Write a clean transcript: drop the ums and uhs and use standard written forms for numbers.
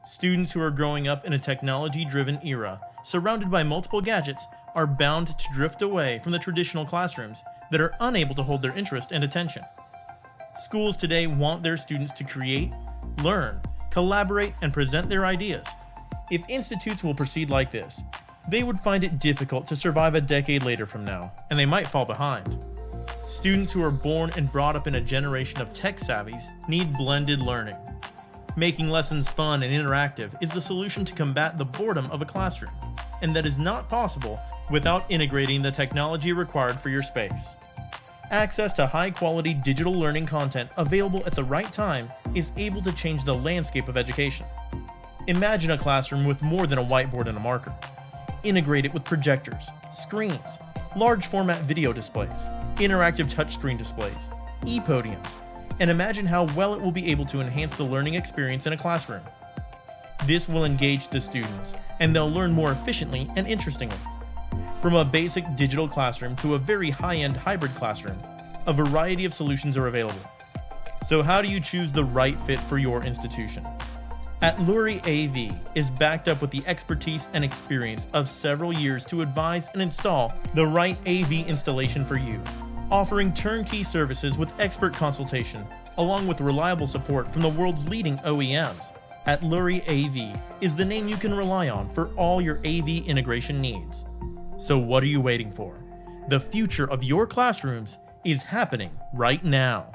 Students who are growing up in a technology-driven era, surrounded by multiple gadgets, are bound to drift away from the traditional classrooms that are unable to hold their interest and attention. Schools today want their students to create, learn, collaborate, and present their ideas. If institutes will proceed like this, they would find it difficult to survive a decade later from now, and they might fall behind. Students who are born and brought up in a generation of tech savvies need blended learning. Making lessons fun and interactive is the solution to combat the boredom of a classroom, and that is not possible without integrating the technology required for your space. Access to high-quality digital learning content available at the right time is able to change the landscape of education. Imagine a classroom with more than a whiteboard and a marker. Integrate it with projectors, screens, large format video displays, interactive touchscreen displays, e-podiums, and imagine how well it will be able to enhance the learning experience in a classroom. This will engage the students, and they'll learn more efficiently and interestingly. From a basic digital classroom to a very high-end hybrid classroom, a variety of solutions are available. So how do you choose the right fit for your institution? Atluri AV is backed up with the expertise and experience of several years to advise and install the right AV installation for you, offering turnkey services with expert consultation, along with reliable support from the world's leading OEMs. Atluri AV is the name you can rely on for all your AV integration needs. So what are you waiting for? The future of your classrooms is happening right now.